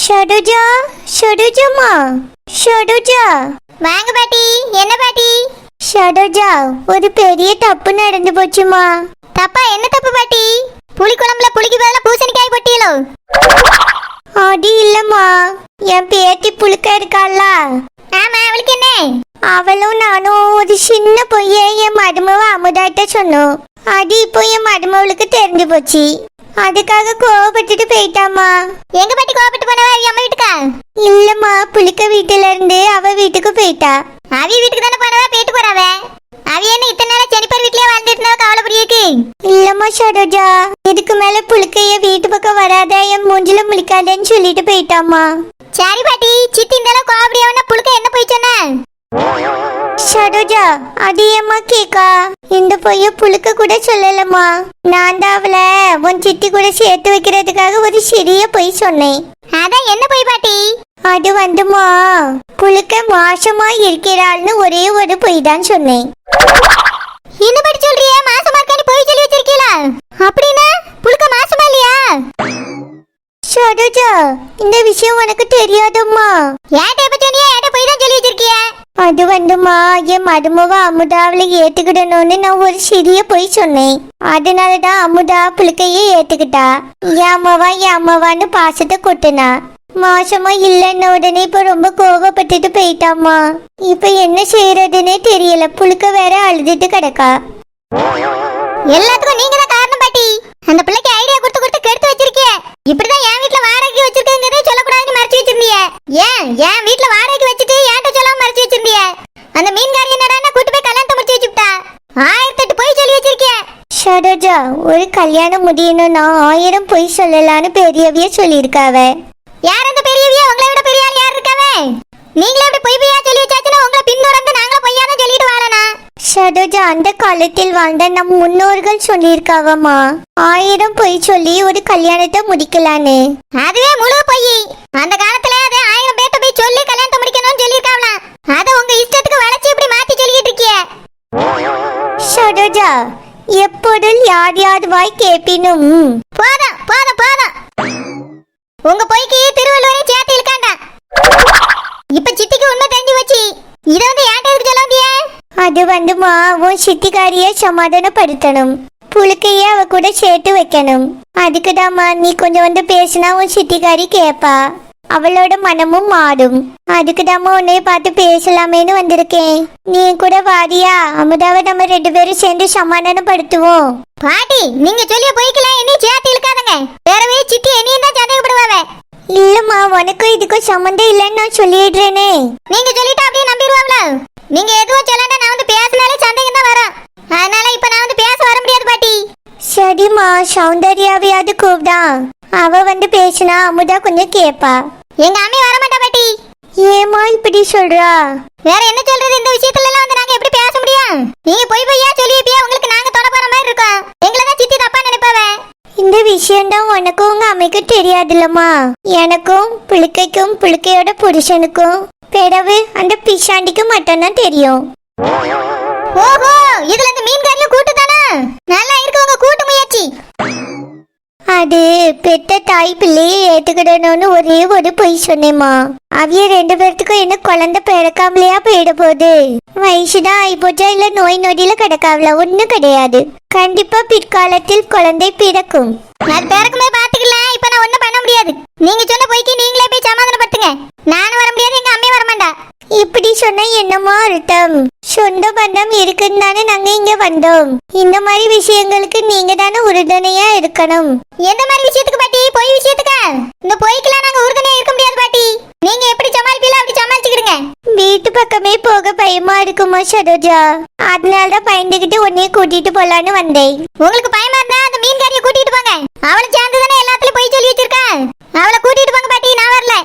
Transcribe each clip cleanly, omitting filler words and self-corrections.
ஷடுஜா, ஷடுஜம்மா, ஷடுஜா. வாங்க பாட்டி. என்ன பாட்டி? ஷடுஜா, ஒரு பெரிய தப்பு நடந்து போச்சுமா. தப்பா? என்ன தப்பு பாட்டி? புளி குழம்புல புளிக்கு பதிலா பூசணிக்காய் போட்டீங்களோ? அது இல்லம்மா, என் பேத்தி புழுக்க இருக்காள. ஆமா, அவளுக்கு என்ன? அவளும் நானும் ஒரு சின்ன பொய்ய என் மருமவ அமுதாட்ட சொன்னோம். அது இப்போ என் மருமவளுக்கு தெரிஞ்சு போச்சு. அதுக்காக கோவப்பட்டுட்டு போயிட்டாமா. எங்க பாட்டி கோவப்பட்டு போனவ? அம்மா வீட்டுக்கா? இல்லம்மா, புளிக்க வீட்டுல இருந்து அவ வீட்டுக்கு போயிட்டா. அவி வீட்டுக்கு தானே போனவ, போயிட்டு போறவ. அவி என்ன இத்தனை நாளா செனிப்பர் வீட்லயே வாழ்ந்துட்டு இருந்தா கவலைப்படியேக்கு? இல்லம்மா ஷரோஜா, இதுக்கு மேல புளிக்கைய வீட்டு பக்கம் வராத, என் மூஞ்சில முழிக்காதன்னு சொல்லிட்டு போயிட்டாமா. சரி பாட்டி, சித்தி இந்த அளவுக்கு கோவப்படியாவனா புழுக்க என்ன போய் சொன்ன? ஷரோஜா, அது ஏம்மா கேக்கா? இந்த பொய்ய புழுக்க கூட சொல்லலம்மா. நான் தான் அவளை உன் சித்தி கூட சேர்த்து வைக்கிறதுக்காக ஒரு சிறிய பொய் சொன்னேன். அதான் என்ன பொய் பாட்டி? அது வந்துமா, புழுக்க மாசமா இருக்கிறாள்னு ஒரே ஒரு பொய் தான் சொன்னேன். என்ன பாட்டி சொல்றிய? மாசமா இருக்கான்னு பொய் சொல்லி வச்சிருக்கீங்களா? அப்படின்னா புழுக்க மாசமா இல்லையா? ஷரோஜா, இந்த விஷயம் உனக்கு தெரியாதம்மா. ஏன்ட்ட எப்ப சொன்னியா? ஏன்ட்ட பொய் தான் சொல்லி வச்சிருக்கிய? அது வந்துமா, என் மருமவ அமுதா அவளை ஏத்துக்கிடணும்னு நான் ஒரு சிறிய பொய் சொன்னேன். அதனாலதான் அமுதா புழுக்கையே ஏத்துக்கிட்டா. என் அம்மாவான்னு பாசத்தை கொட்டுனா. மாசமா இல்லைன்ன உடனே இப்ப ரொம்ப கோவப்பட்டுட்டு போயிட்டாமா. இப்ப என்ன செய்யறதுன்னே தெரியல. புழுக்க வேற அழுதுட்டு கிடக்கா. எல்லாத்துக்கும் நீங்க தான் காரணம் பாட்டி. அந்த பிள்ளைக்கு ஐடியா கொடுத்து கொடுத்து கெடுத்து வச்சிருக்கீங்க. இப்படிதான் என் வீட்ல வாடகைக்கு வச்சிருக்கேங்கிறதே சொல்லக்கூடாதுன்னு மறைச்சு வச்சிருந்தீங்க. என் வீட்ல வாடகைக்கு வச்சுட்டு என்கிட்ட சொல்லாம மறைச்சு வச்சிருந்தீங்க. அந்த மீன்காரி என்னடா கூட்டு போய் கல்யாணத்தை முடிச்சு வச்சுட்டா. 1008 பொய் சொல்லி வச்சிருக்கீங்க. ஷரோஜா, ஒரு கல்யாணம் முடியணும்னா 1000 பொய் சொல்லலான்னு பெரியவிய சொல்லியிருக்காவ. யார் அந்த பெரியவிய? உங்களை விட பெரிய ஆள் யார் இருக்காவ? நீங்களே அப்படி பொய் பொய்யா சொல்லி வச்சாச்சுன்னா உங்களை பின்தொடர்ந்து நாங்களும் பொய்யாதான் சொல்லிட்டு வாழனா? ஷரோஜா, அந்த காலத்தில் வாழ்ந்த நம் முன்னோர்கள் சொல்லியிருக்காவம்மா, 1000 பொய் சொல்லி ஒரு கல்யாணத்தை முடிக்கலான்னு. அதுவே முழு பொய். அந்த காலத்துல அது 1000 பேர்ட்ட போய் சொல்லி கல்யாணத்தை முடிக்கணும்னு சொல்லியிருக்காவலாம். அதை உங்க இஷ்டத்துக்கு வளைச்சு இப்படி மாத்தி சொல்லிட்டு இருக்கிய. ஷரோஜா, எப்பொருள் யார் யார் வாய் கேட்பினும். போதும் போதும் போதும். உங்க பொய்க்கு திருவள்ளுவரையும் சேர்த்து இழுக்காண்டா. இப்ப சித்திக்கு உண்மை தெரிஞ்சு வச்சு இதை வந்து ஏன்ட்ட எதுக்கு சொல்ல வந்திய? அது வந்துமா, உன் சித்திக்காரிய சமாதானப்படுத்தணும். புழுக்கைய அவ கூட சேர்த்து வைக்கணும். அதுக்குதாம்மா நீ கொஞ்சம் வந்து பேசினா உன் சித்திக்காரி கேப்பா. அவளோட மனமும் மாறும். அதுக்குதாம்மா உன்னைய பார்த்து பேசலாமேன்னு வந்திருக்கேன். நீ கூட வாரியா? அமுதாவை நம்ம 2 பேரும் சேர்ந்து சமாதானப்படுத்துவோம். பாட்டி, நீங்க சொல்லிய பொய்க்கலாம் என்னையும் சேர்த்து இழுக்காதங்க. வேறவே சித்தி என்னையும் தான் சந்தேகப்படுவாவே. இல்லம்மா, உனக்கும் இதுக்கும் சம்மந்தம் இல்லைன்னு நான் சொல்லிடுறேனே. நீங்க சொல்லிட்டு அப்படியே நம்பிடுவாங்களா? நீங்க எதுவும் சொல்லண்டா, நான் வந்து பேசினாலே சந்தேகம் தான் வரும். அதனால இப்ப நான் வந்து பேச வர முடியாது பாட்டி. சரிம்மா, சௌந்தர்யாவையாவது கூப்பிடான். அவ வந்து பேசினா அமுதா கொஞ்சம் கேப்பா. எங்க அம்மி வரமாட்டா பாட்டி. ஏமா இப்படி சொல்றா? வேற என்ன சொல்றது? இந்த விஷயத்துல எல்லாம் வந்து நாங்க எப்படி பேச முடியும்? நீங்க பொய் பொய்யா சொல்லியப்பே உங்களுக்கு நாங்க தொட போற மாதிரி இருக்கோம். எங்களை தான் சித்தி தப்பா நினைப்பாவே. இந்த விஷயம்தான் உனக்கும் உங்க அம்மைக்கும் தெரியாதுல்லம்மா. எனக்கும் புழுக்கைக்கும் புழுக்கையோட புருஷனுக்கும் பிறகு அந்த பிஷாண்டிக்கும் மட்டும்தான் தெரியும். ஓஹோ, இதுல இந்த மீன்காரியும் கூட்டு தானா? நல்லா இருக்கு உங்க கூட்டு முயற்சி. அது பெத்த தாய் பிள்ளையை ஏத்துக்கிடணும்னு ஒரே ஒரு பொய் சொன்னேம்மா. அவிய 2 பேர்த்துக்கும் என்ன குழந்தை பிறக்காமலையா போயிட போகுது? வயசுதான் ஆயிப்போச்சா இல்ல நோய் நொடியில கிடக்காவல? ஒண்ணும் கிடையாது. கண்டிப்பா பிற்காலத்தில் குழந்தை பிறக்கும். அது பிறக்குமே பாத்துக்கலாம். இப்ப நான் ஒண்ணும் பண்ண முடியாது. நீங்க சொன்ன பொய்க்கு நீங்களே போய் சமாதானப்படுத்துங்க. நானும் வர முடியாது, எங்க அம்மையும் வரமாட்டா. இப்படி சொன்னா என்னமோ அர்த்தம்? சொந்த பந்தம் இருக்குன்னு தானே நாங்க இங்க வந்தோம். இந்த மாதிரி விஷயங்களுக்கு நீங்க தானே உறுதுணையா இருக்கணும். எந்த மாதிரி விஷயத்துக்கு பாட்டி? பொய் விஷயத்துக்கா? இந்த பொய்க்கெல்லாம் நாங்க உறுதுணையா இருக்க முடியாது பாட்டி. நீங்க எப்படி சமாளிப்பீங்களோ அப்படி சமாளிச்சுக்கிடுங்க. வீட்டு பக்கமே போக பயமா இருக்குமா ஷரோஜா? அதனாலதான் பயந்துகிட்டு உன்னைய கூட்டிட்டு போலான்னு வந்தேன். உங்களுக்கு பயமா இருந்தா அந்த மீன்காரியை கூட்டிட்டு போங்க. அவளை சேர்ந்து தானே எல்லாத்துலயும் பொய் சொல்லி வச்சிருக்கா. அவளை கூட்டிட்டு போங்க பாட்டி, நான் வரல.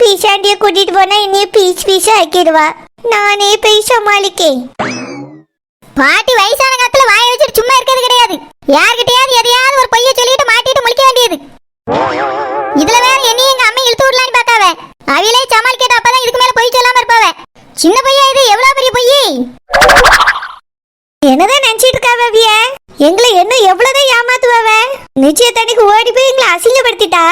பீசாண்டிய கூட்டிட்டு போனா என்னைய பீஸா ஆக்கிடுவா. நானே போய் சமாளிக்கேன். பாட்டி வயசான காலத்துல வாயை வச்சுட்டு சும்மா இருக்கிறது கிடையாது. யார்கிட்டயாவது எதையாவது ஒரு பொய்யை சொல்லிட்டு மாட்டிட்டு முழிக்க வேண்டியது. இதுல வேற என்னையும் எங்க அம்மா இழுத்து விடலான்னு பார்க்காவ. அவிலே சமாளிக்கட்ட அப்பதான் இதுக்கு மேல பொய் சொல்லாம இருப்பாவ. சின்ன பொய்யா இது? எவ்வளவு பெரிய பொய்! என்னதான் நினைச்சிட்டு இருக்காவிய? எங்களை என்ன எவ்வளவுதான் ஏமாத்துவாவ? நிச்சயத்தன்னைக்கு ஓடி போய் எங்களை அசிங்கப்படுத்திட்டா.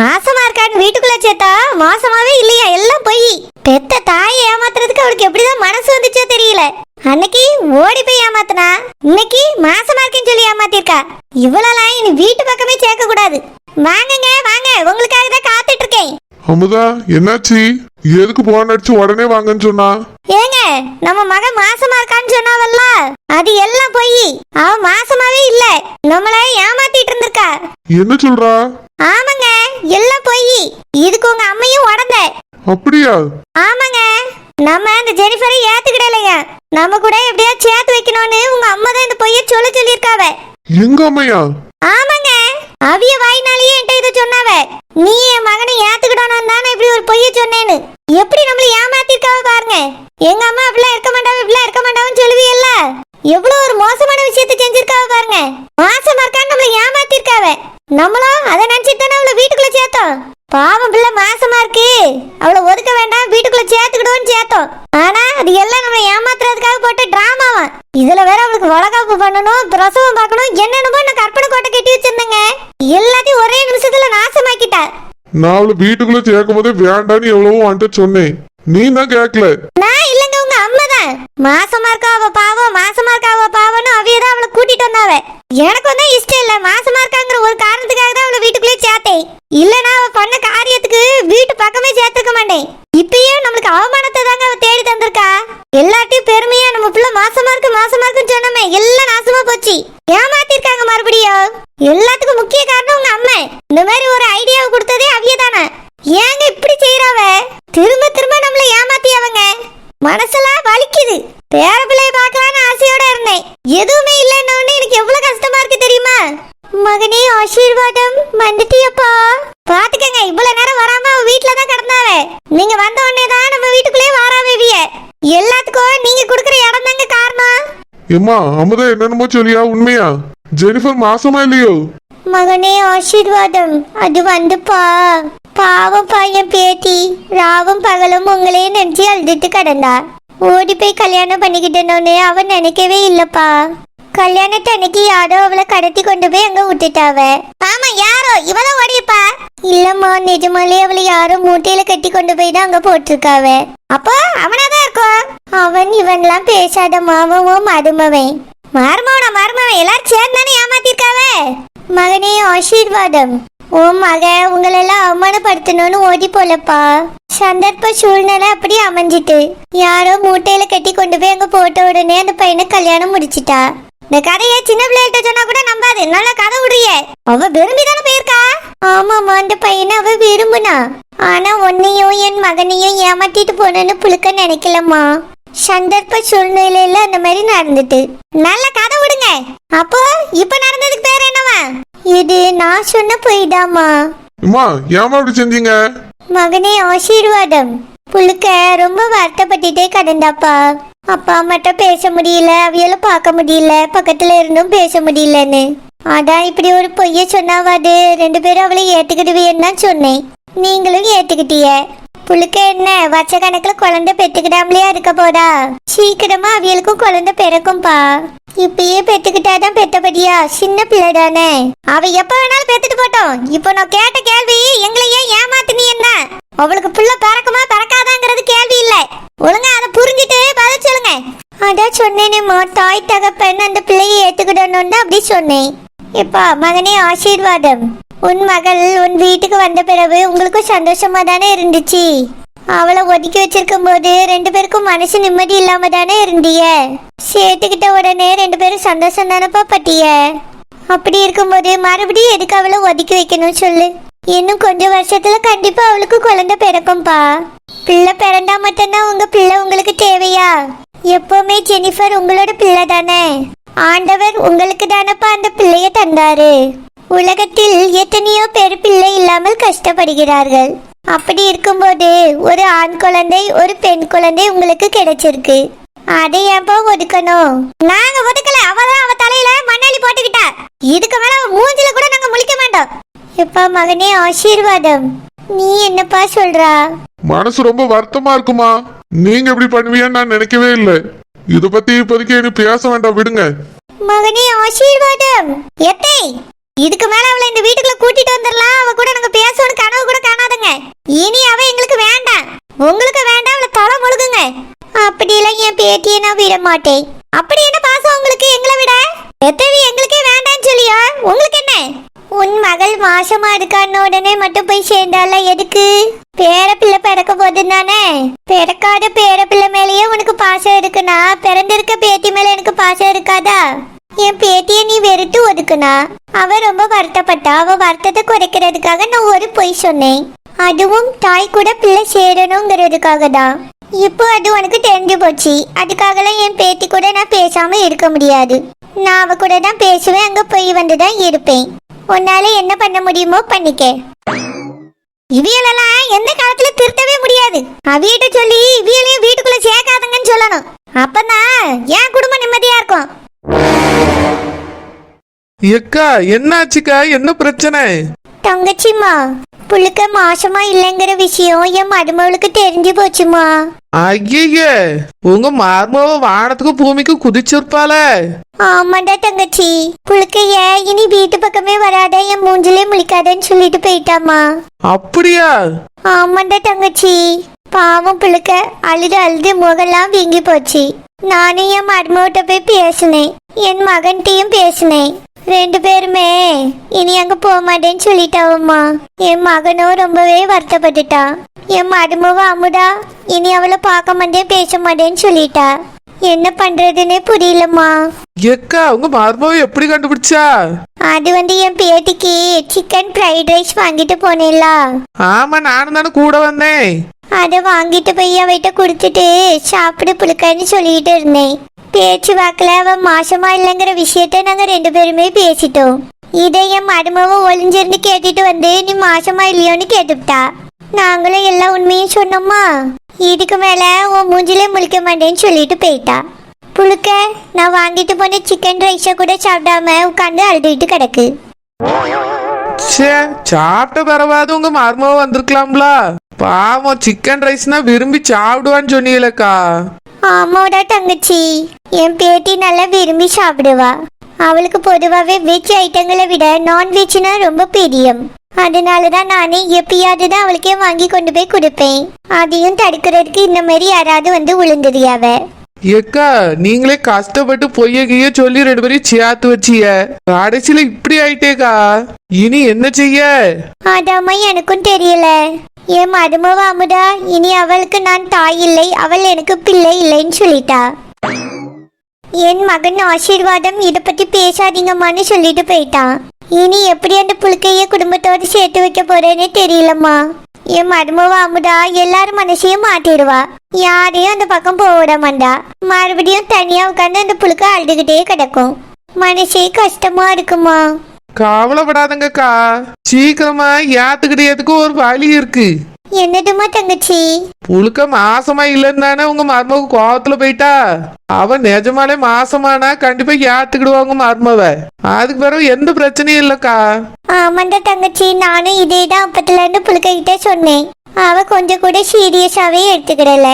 மாசமா இருக்கான்னு வீட்டுக்குள்ள சேர்த்தா மாசமாவே இல்லையா, எல்லாம் போய் பெத்த தாயை ஏமாத்துறதுக்கு அவளுக்கு எப்படிதான் மனசு வந்துச்சோ தெரியல. அன்னைக்கு ஓடி போய் ஏமாத்தினா, இன்னைக்கு மாசமா இருக்கேன்னு சொல்லி ஏமாத்திருக்கா. இவ்வளவு இனி வீட்டு பக்கமே சேர்க்க கூடாது. வாங்குங்க வாங்க, உங்களுக்காக தான் காத்துட்டு இருக்கேன். அமுதா, என்னாச்சு? எதுக்கு போன் அடிச்சு உடனே வாங்கன்னு சொன்னா? ஏங்க, நம்ம மகன் மாசமா இருக்கான்னு சொன்னாவல்ல, அது எல்லாம் போய். அவ மாசமாவே இல்ல, நம்மள ஏமாத்திட்டு இருந்திருக்கா. என்ன சொல்றா? ஆமாங்க, எல்லாம் போய். இதுக்கு உங்க அம்மையும் உடந்த. அப்படியா? ஆமாங்க, நம்ம அந்த ஜெனிஃபரை ஏத்துக்கிடலையா, நம்ம கூட எப்படியா சேர்த்து வைக்கணும்னு உங்க அம்மா தான் இந்த பொய்ய சொல்லியிருக்காவ. எங்க அம்மையா? ஆமாங்க, அவிய வாய்னாலேயே என்கிட்ட இதை சொன்னாவ. நீ என் மகனை ஏத்துக்கிடணும் தானே இப்படி ஒரு பொய்ய சொன்னேன்னு. எப்படி நம்மள ஏமாத்திருக்காவ பாருங்க. எங்க அம்மா அப்படிலாம் இருக்க மாட்டாவ, இப்படிலாம் இருக்க மாட்டாவன்னு சொல்லுவீல்ல, எவ்வளவு ஒரு மோசமான விஷயத்தை செஞ்சிருக்காவ பாருங்க. மாசமா இருக்கான்னு நம்மள ஏமாத்திருக்காவ. நம்மளும் அதை நினைச்சிட்டு தானே அவளை வீட்டுக்குள்ள சேர்த்தோம். பாவம் பிள்ளை மாசமா இருக்கு, அவளை ஒதுக்க வேண்டாம், வீட்டுக்குள்ள சேர்த்துக்கிடுவோன்னு சேர்த்தோம். ஆனா அது எல்லாம் நம்ம ஏமாத்துறதுக்காக போட்ட டிராமாவா. இதுல வேற அவளுக்கு வளகாப்பு பண்ணணும், பிரசவம் பார்க்கணும், என்னென்னமோ நான் கற்பனை கோட்டை கட்டி வச்சிருந்தேங்க. எல்லாத்தையும் ஒரே நிமிஷத்துல நாசமாக்கிட்டா. நான் அவளை வீட்டுக்குள்ள சேர்க்கும் போதே வேண்டான்னு எவ்வளவோ வந்துட்டு சொன்னேன், நீ தான் கேட்கல. நான் இல்லங்க, உங்க அம்மா தான். மாசமா இருக்கா அவ பாவம், மாசமா இருக்கா அவ பாவம்னு அவியதான் அவளை கூட்டிட்டு வந்தாவ. எனக்கு வந்து இஷ்டம் இல்ல, மாசமா இருக்காங்கிற ஒரு காரணத்துக்காக தான் அவளை வீட்டுக்குள்ளே சேர்த்தேன். இல்லனா அவ பண்ண காரியத்துக்கு வீட்டு பக்கமே சேர்த்துக்க மாட்டேன். இப்பயும் நம்மளுக்கு அவமானத்தை தாங்க அவ தேடி தந்திருக்கா. எல்லாத்தையும் பெருமையா நம்ம பிள்ளை மாசமா இருக்குன்னு சொன்னோமே, எல்லாம் நாசமா போச்சு. ஏமாத்திருக்காங்க மறுபடியும். எல்லாத்துக்கும் முக்கிய காரணம் உங்க அம்மா. இந்த மாதிரி ஒரு ஐடியாவை கொடுத்ததே அவிய தானே. ஏங்க இப்படி செய்யறாவ? திரும்ப திரும்ப நம்மள ஏமாத்தியவங்க. மனசெல்லாம் வலிக்குது. பேர பிள்ளைய பார்க்கலான்னு ஆசையோட இருந்தேன், எதுவுமே இல்லைன்னு எனக்கு எவ்வளவு கஷ்டமா இருக்கு தெரியுமா? மகனே ஆசீர்வாதம், வந்துட்டியப்பா. பாத்துக்கங்க, இவ்வளவு நேரம் வராம அவ வீட்டுல தான் கிடந்தாவ. நீங்க வந்த உடனே தான் நம்ம வீட்டுக்குள்ளே வாராவிய. எல்லாத்துக்கும் நீங்க கொடுக்குற இடம் தாங்க காரணம். ஏம்மா, அமுதா என்னென்னமோ சொல்லியா? உண்மையா? ஜெனிஃபர் மாசமா இல்லையோ? மகனே ஆசீர்வாதம், அது வந்துப்பா. பாவம் பையன் பேத்தி ராவும் பகலும் உங்களே நினைச்சு அழுதுட்டு கிடந்தா. ஓடி போய் கல்யாணம் பண்ணிக்கிட்டோன்னு அவன் நினைக்கவே இல்லப்பா. கல்யாணத்தை அன்னைக்கு யாரோ அவளை கடத்தி கொண்டு போய் அங்க விட்டுட்டாவ. ஆமா, யாரோ இவள ஓடிப்பா. இல்லம்மா, நிஜமாலே அவளை யாரோ மூட்டையில கட்டி கொண்டு போய் தான் அங்க போட்டிருக்காவ. அப்போ அவனாதான் இருக்கும். அவன் இவன்லாம் பேசாத மாமவும் மருமவன். மருமவன் எல்லாரும் சேர்ந்தானே ஏமாத்திருக்காவ. மகனே ஆசீர்வாதம், ஓ மக உங்களெல்லாம் அவமானப்படுத்தணும்னு ஓடி போலப்பா. சந்தர்ப்ப சூழ்நிலை அப்படி அமைஞ்சிட்டு யாரோ மூட்டையில கட்டி கொண்டு போய் அங்க போட்ட உடனே அந்த பையனை கல்யாணம் முடிச்சிட்டா. இந்த கதையை சின்ன பிள்ளைகிட்ட சொன்னா கூட நம்பாது, நல்லா கதை விடுறிய. அவ விரும்பி தானே போயிருக்கா. ஆமாமா, அந்த பையனை அவ விரும்புனா. ஆனா உன்னையும் என் மகனையும் ஏமாத்திட்டு போனேன்னு புழுக்க நினைக்கலம்மா. சந்தர்ப்ப சூழ்நிலையில அந்த மாதிரி நடந்துட்டு. நல்ல கதை விடுங்க. அப்போ இப்ப நடந்ததுக்கு பேர் என்னவா? இது நான் சொன்ன போயிடாமா. அம்மா, ஏமா அப்படி செஞ்சீங்க? மகனே ஆசீர்வாதம், புழுக்க ரொம்ப வருத்தப்பட்டுட்டே கடந்தாப்பா. அப்பா மட்டும் பேச முடியல, அவியல பார்க்க முடியல, பக்கத்துல இருந்தும் பேச முடியலன்னு. அதான் இப்படி ஒரு பொய்ய சொன்னாவாது, 2 பேரும் அவளை ஏத்துக்கிடுவேன்னு தான் சொன்னேன். நீங்களும் ஏத்துக்கிட்டிய. புழுக்க என்ன வச்ச கணக்குல குழந்தை பெத்துக்கிடாமலையா இருக்க போதா? சீக்கிரமா அவியலுக்கும் குழந்தை பிறக்கும்பா. இப்பயே பெத்துக்கிட்டாதான் பெத்தபடியா, சின்ன பிள்ளை தானே. அவ எப்ப வேணாலும் பெத்துட்டு போட்டோம். இப்ப நான் கேட்ட கேள்வி, எங்களை ஏன் ஏமாத்தினி என்ன? அவளுக்கு பிள்ளை பிறக்குமா பிறக்காதாங்கிறது கேள்வி இல்ல. ஒழுங்கா அதை புரிஞ்சுட்டு பதில் சொல்லுங்க. அதான் சொன்னேனேம்மா, தாய் தகப்பன் அந்த பிள்ளையை ஏத்துக்கிடணும் தான் அப்படி சொன்னேன். எப்பா மகனே ஆசீர்வாதம், உன் மகள் உன் வீட்டுக்கு வந்த பிறகு உங்களுக்கும் சந்தோஷமா தானே இருந்துச்சு. அவளை ஒதுக்கி வச்சிருக்கும் போது 2 பேருக்கும் மனசு நிம்மதி இல்லாம தானே இருந்திய. சேர்த்துக்கிட்ட உடனே 2 பேரும் சந்தோஷம் தானப்பா பட்டிய. அப்படி இருக்கும்போது மறுபடியும் எதுக்கு அவளை ஒதுக்கி வைக்கணும் சொல்லு? இன்னும் கொஞ்சம் வருஷத்துல கண்டிப்பா அவளுக்கு குழந்தை பிறக்கும்பா. பிள்ளை பிறந்தா மட்டும்தான் உங்க பிள்ளை உங்களுக்கு தேவையா? எப்பவுமே ஜெனிஃபர் உங்களோட பிள்ளை தானே. ஆண்டவர் உங்களுக்கு தானப்பா அந்த பிள்ளைய தந்தாரு. உலகத்தில் எத்தனையோ பேர் பிள்ளை இல்லாமல் கஷ்டப்படுகிறார்கள். அப்படி இருக்கும்போது ஒரு ஆண் குழந்தை ஒரு பெண் குழந்தை உங்களுக்கு கிடைச்சிருக்கு. அதை ஏன்பா ஒதுக்கணும்? நாங்க ஒதுக்கல, அவதான் அவ தலையில மண்ணாளி போட்டுக்கிட்டா. இதுக்கு மேல அவ மூஞ்சில கூட நாங்க முழிக்க மாட்டோம். எப்பா மகனே ஆசீர்வாதம், நீ என்னப்பா சொல்றா? மனசு ரொம்ப வருத்தமா இருக்குமா. நீங்க எப்படி பண்ணுவீங்கன்னு நான் நினைக்கவே இல்லை. இத பத்தி இப்போதைக்கு இனி பேச வேண்டாம், விடுங்க. மகனே ஆசீர்வாதம், எத்தை இதுக்கு மேல அவளை இந்த வீட்டுக்குள்ள கூட்டிட்டு வந்துடலாம். அவ கூட நாங்க பேசணும் கனவு கூட காணாதுங்க. உங்களுக்கு வேண்டாம் அவளை தலை முழுகுங்க. அப்படியெல்லாம் என் பேத்தியை நான் விட மாட்டேன். அப்படி என்ன பாசம் உங்களுக்கு எங்களை விட? எத்தவி எங்களுக்கே வேண்டாம்னு சொல்லியா? உங்களுக்கு என்ன? உன் மகள் மாசமா இருக்கான்னு உடனே மட்டும் போய் சேர்ந்தால எதுக்கு? பேரப்பிள்ளை பிறக்க போது தானே. பிறக்காத பேரப்பிள்ளை மேலேயே உனக்கு பாசம் இருக்குன்னா பிறந்திருக்க பேத்தி மேல எனக்கு பாசம் இருக்காதா? என் பேத்திய நீ வெறுத்து ஒதுக்குனா அவ ரொம்ப வருத்தப்பட்டா. அவ வருத்தத்தை குறைக்கிறதுக்காக நான் ஒரு பொய் சொன்னேன். அதுவும் தாய் கூட பிள்ளை சேரணுங்கிறதுக்காக தான். இப்போ அது உனக்கு தெரிஞ்சு போச்சு. அதுக்காகலாம் என் பேத்தி கூட நான் பேசாம இருக்க முடியாது. நான் அவ கூட தான் பேசுவேன். அங்க போய் வந்துதான் இருப்பேன். உன்னால என்ன பண்ண முடியுமோ பண்ணிக்க. இவியலெல்லாம் எந்த காலத்துல திருத்தவே முடியாது. அவியிட்ட சொல்லி இவியலையும் வீட்டுக்குள்ள சேர்க்காதங்கன்னு சொல்லணும். அப்பதான் என் குடும்பம் நிம்மதியா இருக்கும். எக்கா என்னாச்சுக்கா? என்ன பிரச்சனை? தங்கச்சிம்மா புழுக்க மாசமா இல்லைங்கிற விஷயம் என் மருமகளுக்கு தெரிஞ்சு போச்சுமா. ஐய உங்க மருமவ வானத்துக்கு பூமிக்கு குதிச்சிருப்பாள. ஆமாண்டா தங்கச்சி. புழுக்கைய இனி வீட்டு பக்கமே வராத, என் மூஞ்சிலே முழிக்காதன்னு சொல்லிட்டு போயிட்டாமா. அப்படியா? ஆமாண்டா தங்கச்சி. பாவம் புழுக்க அழுது அழுது முகெல்லாம் வீங்கி போச்சு. நானும் என் மருமகிட்ட போய் பேசினேன். என் மகன்கிட்டையும் பேசினேன். ரெண்டு பேருமே இனி அங்க போக மாட்டேன்னு சொல்லிட்டாவம்மா. என் மகனும் ரொம்பவே வருத்தப்பட்டுட்டான். என் மருமவ அமுதா இனி அவளை பார்க்க மாட்டேன் பேச மாட்டேன்னு சொல்லிட்டா. என்ன பண்றதுன்னே புரியலம்மா. எக்கா உங்க மருமவ எப்படி கண்டுபிடிச்சா? அது என் பேத்திக்கு சிக்கன் ஃப்ரைட் ரைஸ் வாங்கிட்டு போனேன்ல. ஆமா நானும் தானே கூட வந்தேன். அதை வாங்கிட்டு போய் அவட்ட குடுத்துட்டு சாப்பிடு புழுக்கன்னு சொல்லிட்டு இருந்தேன். பேச்சு வாக்குல அவ மாசமா இல்லைங்கிற விஷயத்த நாங்க ரெண்டு பேருமே பேசிட்டோம். இதை என் மருமவ ஒளிஞ்சிருந்து கேட்டுட்டு வந்து நீ மாசமா இல்லையோன்னு கேட்டுவிட்டா. நாங்களும் எல்லா உண்மையும் சொன்னோமா. இதுக்கு மேல உன் மூஞ்சிலே முழிக்க மாட்டேன்னு சொல்லிட்டு போயிட்டா. புழுக்க நான் வாங்கிட்டு போன சிக்கன் ரைஸை கூட சாப்பிடாம உட்காந்து அழுதுகிட்டு கிடக்கு. சே சாப்பிட்ட பரவாது உங்க மருமவ வந்திருக்கலாம்ல. பாவம் சிக்கன் ரைஸ்னா விரும்பி சாப்பிடுவான்னு சொன்னீங்களக்கா. ஆமாடா தங்கச்சி. என் பேத்தி நல்லா விரும்பி சாப்பிடுவா. அவளுக்கு பொதுவாகவே வெஜ் ஐட்டங்களை விட நான்வெஜ்னா ரொம்ப பிரியம். அதனாலதான் நானே எப்பயாவது தான் அவளுக்கே வாங்கி கொண்டு போய் கொடுப்பேன். அதையும் தடுக்கிறதுக்கு இந்த மாதிரி யாராவது வந்து விழுந்துறியாவ. ஏக்கா நீங்களே கஷ்டப்பட்டு பொய்ய சொல்லி ரெண்டு பேரையும் சேர்த்து வச்சிய. கடைசியில இப்படி ஆயிட்டேக்கா. இனி என்ன செய்ய? அதாம்மா எனக்கும் தெரியல. என் மருமவ அமுதா இனி அவளுக்கு நான் தாய் இல்லை, அவள் எனக்கு பிள்ளை இல்லைன்னு சொல்லிட்டா. என் மகன் ஆசீர்வாதம் இதை பத்தி பேசாதீங்கம்மான்னு சொல்லிட்டு போயிட்டான். இனி எப்படி அந்த புழுக்கைய குடும்பத்தோடு சேர்த்து வைக்க போறேன்னு தெரியலம்மா. என் மருமவ அமுதா எல்லாரும் மனசையும் மாட்டிடுவா. யாரையும் அந்த பக்கம் போக விட மாட்டா. மறுபடியும் தனியா உட்காந்து அந்த புழுக்க அழுதுகிட்டே கிடக்கும். மனசே கஷ்டமா இருக்குமா. கவலைப்படாதங்கக்கா. சீக்கிரமா ஏத்துக்கிட்டதுக்கு ஒரு வழி இருக்கு. என்னதுமா தங்கச்சி? புழுக்க மாசமா இல்லன்னு தானே உங்க மருமக கோவத்துல போயிட்டா. அவ நிஜமாலே மாசமானா கண்டிப்பா ஏத்துக்கிடுவாங்க மருமவ. அதுக்கு பிறகு எந்த பிரச்சனையும் இல்லக்கா. ஆமாண்டா தங்கச்சி. நானும் இதேதான் அப்பத்துல இருந்து புழுக்க கிட்ட சொன்னேன். அவ கொஞ்சம் கூட சீரியஸாவே எடுத்துக்கிடல.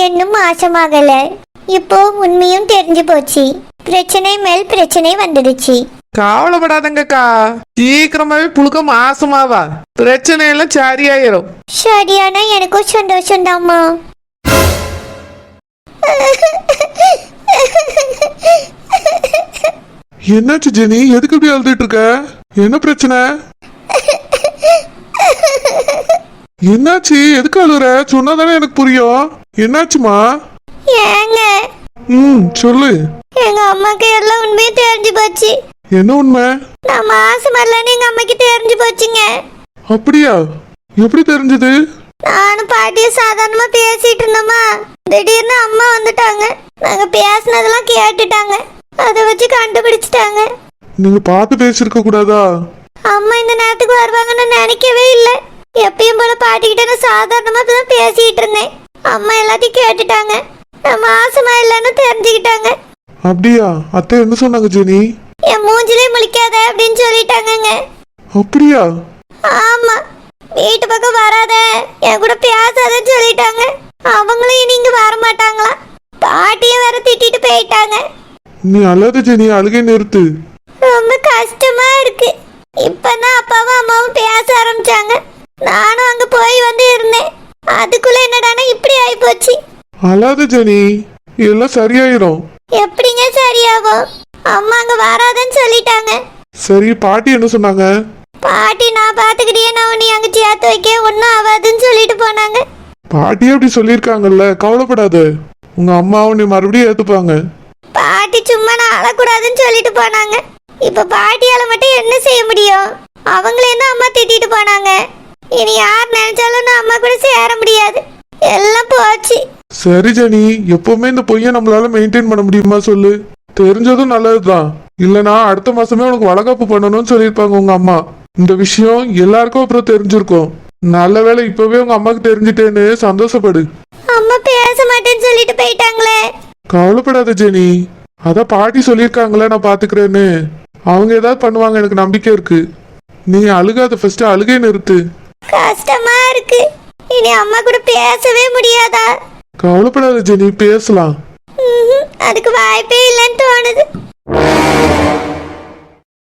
இன்னும் மாசமாகல. இப்போ உண்மையும் தெரிஞ்சு போச்சு. பிரச்சனை மேல் பிரச்சனை வந்துடுச்சு. கவலைப்படாதங்கக்கா. சீக்கிரமாவே புழுக்க மாசமாவா. பிரச்சனை எல்லாம் சரியாயிரும். சரியானா எனக்கும் சந்தோஷம்தாம்மா. என்னாச்சு ஜெனி? எதுக்கு இப்படி அழுதுட்டு இருக்க? என்ன பிரச்சனை? என்னாச்சு? எதுக்கு அழுகுற? சொன்னாதானே எனக்கு புரியும். என்னாச்சுமா? ஏங்க சொல்லு. எங்க அம்மாக்கு எல்லாம் உண்மையும் தெரிஞ்சு போச்சு. என்ன உண்மை? நான் மாசம் இல்லைன்னு எங்க அம்மாக்கு தெரிஞ்சு போச்சுங்க. அப்படியா? எப்படி தெரிஞ்சது? நானும் பாட்டியும் சாதாரணமா பேசிட்டு இருந்தோமா. திடீர்னு அம்மா வந்துட்டாங்க. நாங்க பேசினதெல்லாம் கேட்டுட்டாங்க. அதை வச்சு கண்டுபிடிச்சிட்டாங்க. நீங்க பார்த்து பேசிருக்க கூடாதா? அம்மா இந்த நேரத்துக்கு வருவாங்கன்னு நினைக்கவே இல்லை. எப்பயும் போல பாட்டிக்கிட்ட நான் சாதாரணமா தான் பேசிட்டு இருந்தேன். அம்மா எல்லாத்தையும் கேட்டுட்டாங்க. நான் மாசமா இல்லைன்னு தெரிஞ்சுக்கிட்டாங்க. அப்படியா? அத்தை என்ன சொன்னாங்க ஜெனி? என் மூஞ்சிலே முழிக்காத அப்படின்னு சொல்லிட்டாங்கங்க. அப்படியா? ஆமா. வீட்டு பக்கம் வராத, என் கூட பேசாதன்னு சொல்லிட்டாங்க. அவங்களும் இனி இங்க வர மாட்டாங்களா. பாட்டியும் வேற திட்டிட்டு போயிட்டாங்க. நீ அழாத ஜெனி, அழுகை நிறுத்து. ரொம்ப கஷ்டமா இருக்கு. இப்பதான் அப்பாவும் அம்மாவும் பேச ஆரம்பிச்சாங்க. நானும் அங்க போய் வந்து இருந்தேன். அதுக்குள்ள என்னடானா அழாத ஜெனி, எல்லாம் சரியாயிரும். எப்படிங்க சரியாகும்? அம்மா அங்க வராதன்னு சொல்லிட்டாங்க. சரி, பாட்டி என்ன சொன்னாங்க? பாட்டி நான் பாத்துக்கிட்டே நான் உன்னை அங்க சேர்த்து வைக்க ஒன்னும் ஆகாதுன்னு சொல்லிட்டு போனாங்க. பாட்டியே அப்படி சொல்லியிருக்காங்கல்ல, கவலைப்படாத. உங்க அம்மா உன்னை மறுபடியும் ஏத்துப்பாங்க. பாட்டி சும்மா நான் அழக்கூடாதுன்னு சொல்லிட்டு போனாங்க. இப்ப பாட்டியால மட்டும் என்ன செய்ய முடியும்? அவங்களே தான் அம்மா திட்டிட்டு போனாங்க. இனி யார் நினைச்சாலும் நான் அம்மா கூட சேர முடியாது. எல்லாம் போச்சு. சரி ஜெனி, எப்பவுமே இந்த பொய்யை நம்மளால மெயின்டைன் பண்ண முடியுமா சொல்லு? தெரிஞ்சதும் நல்லதுதான். இல்லனா அடுத்த மாசமே உனக்கு வளகாப்பு பண்ணணும்னு சொல்லியிருப்பாங்க உங்க அம்மா. இந்த விஷயம் எல்லாருக்கும் அப்புறம் தெரிஞ்சிருக்கும். நல்ல வேளை இப்பவே உங்க அம்மாக்கு தெரிஞ்சிட்டேன்னு சந்தோஷப்படு. அம்மா பேச மாட்டேன்னு சொல்லிட்டு போயிட்டாங்களே. கவலைப்படாத ஜெனி, அதான் பாட்டி சொல்லியிருக்காங்களே நான் பாத்துக்கிறேன்னு. அவங்க ஏதாவது பண்ணுவாங்க, எனக்கு நம்பிக்கை இருக்கு. நீ அழுகாத, ஃபர்ஸ்ட் அழுகை நிறுத்து. கஷ்டமா இருக்கு. இனி அம்மா கூட பேசவே முடியாதா? கவலைப்படாத ஜெனி, பேசலாம். அதுக்கு வாய்ப்பே இல்லைன்னு தோணுது.